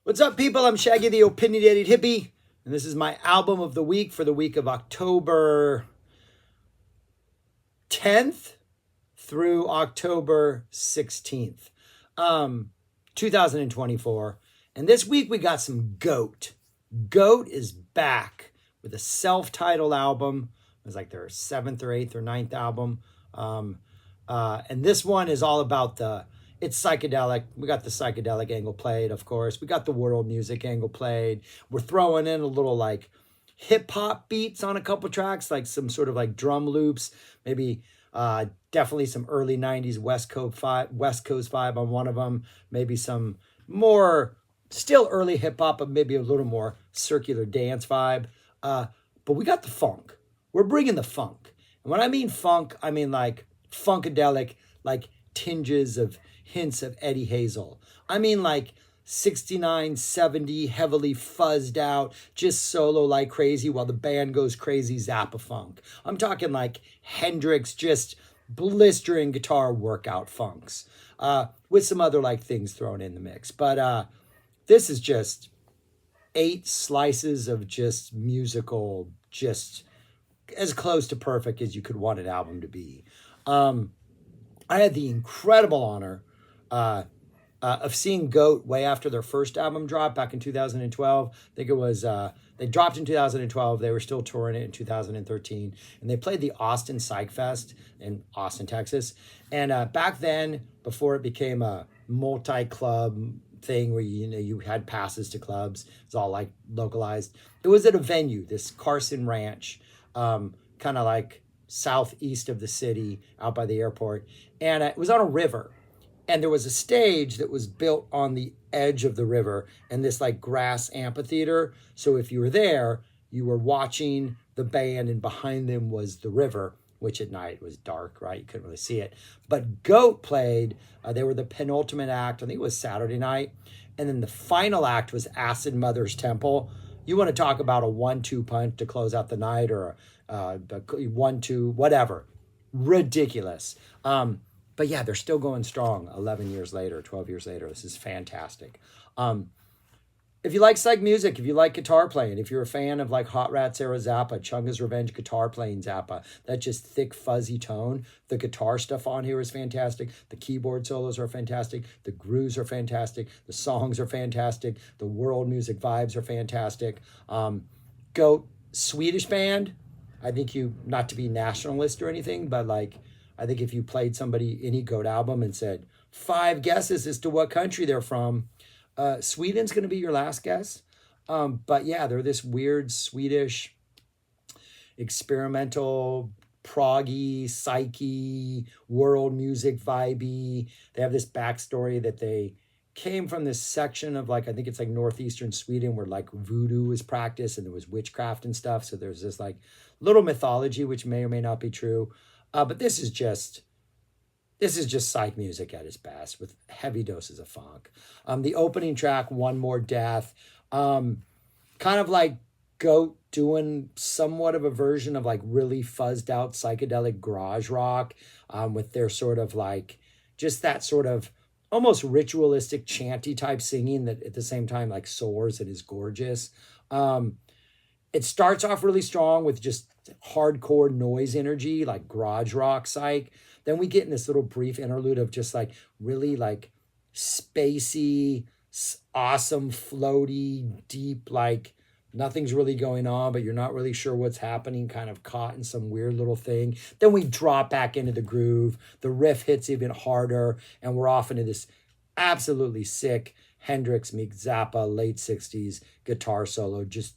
What's up, people? I'm Shaggy the Opinionated Hippie, and this is my album of the week for the week of October 10th through October 16th, 2024. And this week we got some Goat. Goat is back with a self-titled album. It was like their 7th or 8th or 9th album. And this one is all about it's psychedelic. We got the psychedelic angle played, of course. We got the world music angle played. We're throwing in a little like hip hop beats on a couple tracks, like some sort of like drum loops, maybe definitely some early 90s West Coast vibe on one of them, maybe some more still early hip hop, but maybe a little more circular dance vibe. But we got the funk. We're bringing the funk. And when I mean funk, I mean like funkadelic, like tinges of hints of Eddie Hazel. I mean like 69, 70, heavily fuzzed out, just solo like crazy while the band goes crazy Zappa funk. I'm talking like Hendrix, just blistering guitar workout funks, with some other like things thrown in the mix. But this is just 8 slices of just musical, just as close to perfect as you could want an album to be. I had the incredible honor of seeing Goat way after their first album drop back in 2012. I think it was, they dropped in 2012. They were still touring it in 2013. And they played the Austin PSYCH Fest in Austin, Texas. And back then, before it became a multi-club thing where you had passes to clubs, it's all like localized. It was at a venue, this Carson Ranch, kind of like southeast of the city, out by the airport, and it was on a river, and there was a stage that was built on the edge of the river and this like grass amphitheater. So if you were there, you were watching the band, and behind them was the river, which at night was dark, right? You couldn't really see it. But Goat played. They were the penultimate act. I think it was Saturday night. And then the final act was Acid Mother's Temple. You want to talk about a 1-2 punch to close out the night, or a 1-2, whatever. Ridiculous. But yeah, they're still going strong 11 years later, 12 years later. This is fantastic. If you like psych music, if you like guitar playing, if you're a fan of like Hot Rats era Zappa, Chunga's Revenge guitar playing Zappa, that just thick, fuzzy tone, the guitar stuff on here is fantastic. The keyboard solos are fantastic. The grooves are fantastic. The songs are fantastic. The world music vibes are fantastic. Goat, Swedish band. I think not to be nationalist or anything, but like, I think if you played somebody any Goat album and said 5 guesses as to what country they're from, Sweden's going to be your last guess. But yeah, they're this weird Swedish experimental, proggy, psyche, world music vibey. They have this backstory that they came from this section of like, I think it's like northeastern Sweden where like voodoo was practiced and there was witchcraft and stuff. So there's this like little mythology, which may or may not be true. But this is just psych music at its best with heavy doses of funk. The opening track, One More Death, kind of like Goat doing somewhat of a version of like really fuzzed out psychedelic garage rock, with their sort of like just that sort of almost ritualistic chanty type singing that at the same time like soars and is gorgeous. It starts off really strong with just hardcore noise energy, like garage rock psych. Then we get in this little brief interlude of just like really like spacey, awesome, floaty, deep, like nothing's really going on, but you're not really sure what's happening, kind of caught in some weird little thing. Then we drop back into the groove. The riff hits even harder, and we're off into this absolutely sick Hendrix meets Zappa late 60s guitar solo, just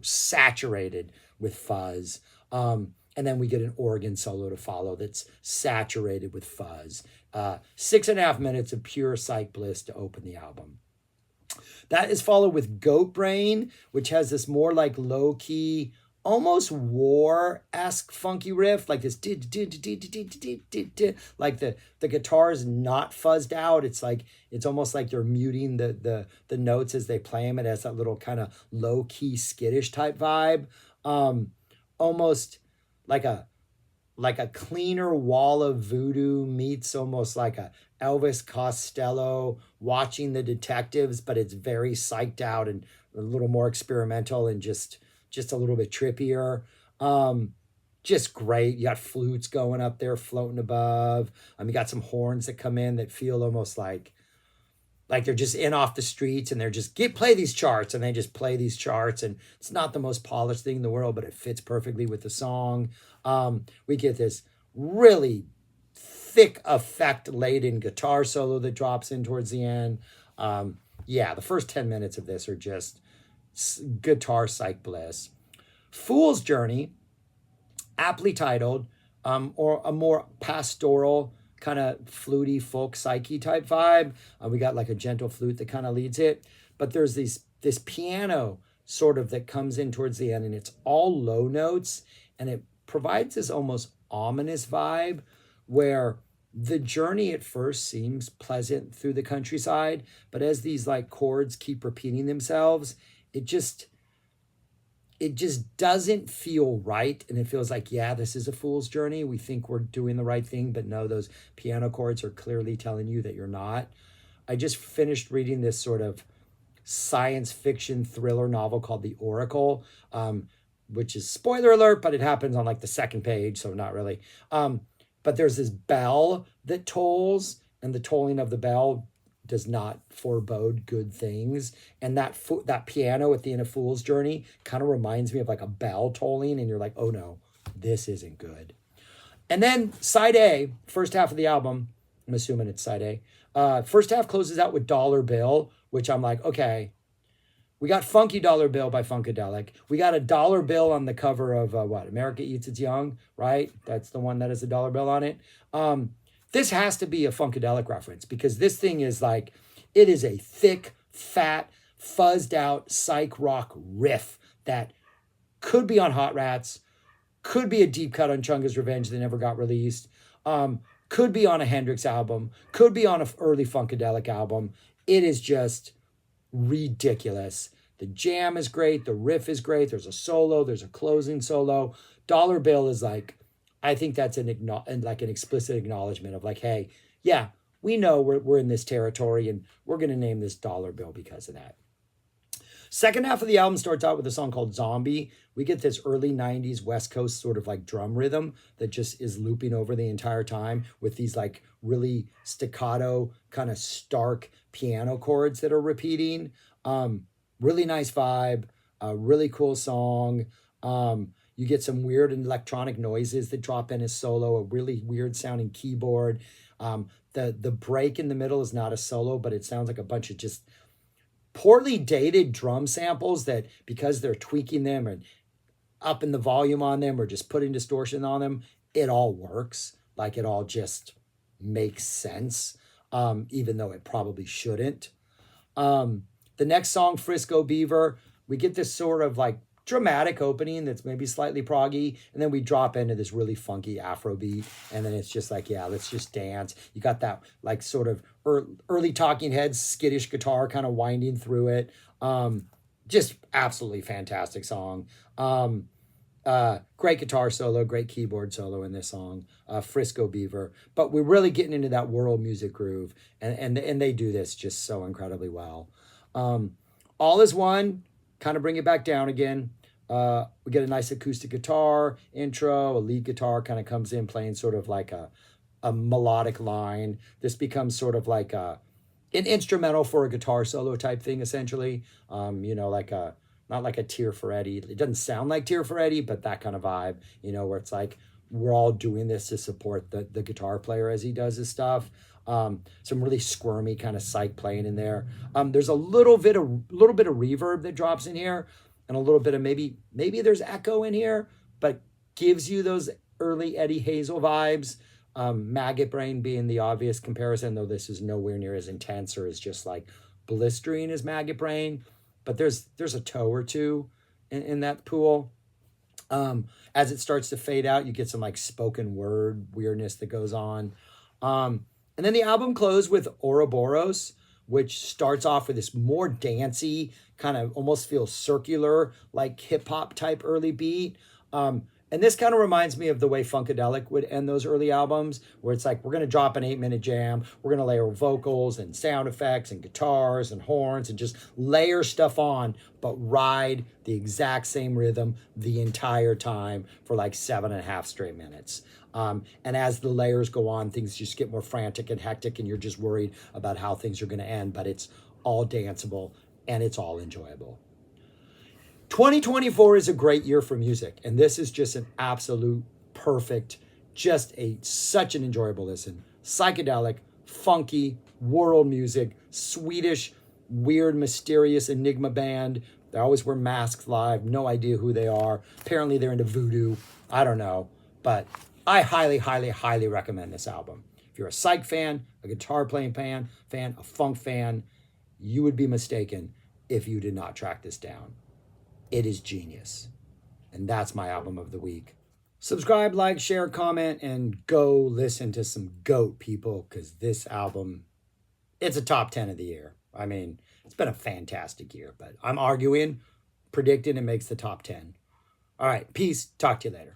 saturated with fuzz. And then we get an organ solo to follow that's saturated with fuzz. 6.5 minutes of pure psych bliss to open the album. That is followed with Goat Brain, which has this more like low-key, almost war-esque funky riff, like this like the guitar is not fuzzed out. It's like it's almost like you're muting the notes as they play them. It has that little kind of low-key skittish type vibe. Almost like a like a cleaner wall of voodoo meets almost like a Elvis Costello watching the detectives, but it's very psyched out and a little more experimental and just a little bit trippier. Just great. You got flutes going up there floating above. You got some horns that come in that feel almost like they're just in off the streets and they're just play these charts, and they just play these charts, and it's not the most polished thing in the world, but it fits perfectly with the song. We get this really thick effect laden guitar solo that drops in towards the end. Yeah, the first 10 minutes of this are just guitar psych bliss. Fool's Journey, aptly titled, or a more pastoral kind of fluty folk psyche type vibe. We got like a gentle flute that kind of leads it, but there's this piano sort of that comes in towards the end, and it's all low notes, and it provides this almost ominous vibe where the journey at first seems pleasant through the countryside, but as these like chords keep repeating themselves, it just doesn't feel right. And it feels like, yeah, this is a fool's journey. We think we're doing the right thing, but no, those piano chords are clearly telling you that you're not. I just finished reading this sort of science fiction thriller novel called The Oracle, which is spoiler alert, but it happens on like the second page, so not really. But there's this bell that tolls, and the tolling of the bell does not forebode good things. And that piano at the end of Fool's Journey kind of reminds me of like a bell tolling, and you're like, oh no, this isn't good. And then side A, first half of the album, I'm assuming it's side A. First half closes out with Dollar Bill, which I'm like, okay, we got Funky Dollar Bill by Funkadelic. We got a dollar bill on the cover of America Eats Its Young, right? That's the one that has a dollar bill on it. This has to be a Funkadelic reference, because this thing is like, it is a thick, fat, fuzzed out psych rock riff that could be on Hot Rats, could be a deep cut on Chunga's Revenge that never got released, could be on a Hendrix album, could be on an early Funkadelic album. It is just ridiculous. The jam is great. The riff is great. There's a solo. There's a closing solo. Dollar Bill is like, I think that's an explicit acknowledgement of like, hey, yeah, we know we're in this territory, and we're going to name this Dollar Bill because of that. Second half of the album starts out with a song called Zombie. We get this early 90s West Coast sort of like drum rhythm that just is looping over the entire time with these like really staccato kind of stark piano chords that are repeating. Really nice vibe, really cool song. You get some weird electronic noises that drop in as solo, a really weird sounding keyboard. The break in the middle is not a solo, but it sounds like a bunch of just poorly dated drum samples that, because they're tweaking them and upping the volume on them or just putting distortion on them, it all works. Like, it all just makes sense, even though it probably shouldn't. The next song, Frisco Beaver, we get this sort of like dramatic opening that's maybe slightly proggy, and then we drop into this really funky Afro beat, and then it's just like, yeah, let's just dance. You got that like sort of early Talking Heads skittish guitar kind of winding through it. Just absolutely fantastic song. Great guitar solo, great keyboard solo in this song, Frisco Beaver. But we're really getting into that world music groove, and they do this just so incredibly well. All Is One, kind of bring it back down again. We get a nice acoustic guitar intro, a lead guitar kind of comes in playing sort of like a melodic line. This becomes sort of like an instrumental for a guitar solo type thing, essentially. Like not like a Tear for Eddie. It doesn't sound like Tear for Eddie, but that kind of vibe, where it's like, we're all doing this to support the guitar player as he does his stuff. Some really squirmy kind of psych playing in there. There's a little bit of reverb that drops in here, and a little bit of maybe there's echo in here, but gives you those early Eddie Hazel vibes. Maggot Brain being the obvious comparison, though this is nowhere near as intense or as just like blistering as Maggot Brain. But there's a toe or two in that pool. As it starts to fade out, you get some like spoken word weirdness that goes on. And then the album closed with Ouroboros, which starts off with this more dancey, kind of almost feels circular, like hip hop type early beat. And this kind of reminds me of the way Funkadelic would end those early albums, where it's like, we're going to drop an 8-minute jam, we're going to layer vocals and sound effects and guitars and horns and just layer stuff on, but ride the exact same rhythm the entire time for like 7.5 straight minutes. And as the layers go on, things just get more frantic and hectic, and you're just worried about how things are going to end, but it's all danceable and it's all enjoyable. 2024 is a great year for music, and this is just an absolute perfect, such an enjoyable listen. Psychedelic, funky, world music, Swedish, weird, mysterious enigma band. They always wear masks live, no idea who they are. Apparently they're into voodoo, I don't know, but I highly, highly, highly recommend this album. If you're a psych fan, a guitar playing fan, a funk fan, you would be mistaken if you did not track this down. It is genius. And that's my album of the week. Subscribe, like, share, comment, and go listen to some GOAT, people, because this album, it's a top 10 of the year. I mean, it's been a fantastic year, but I'm predicting it makes the top 10. All right, peace. Talk to you later.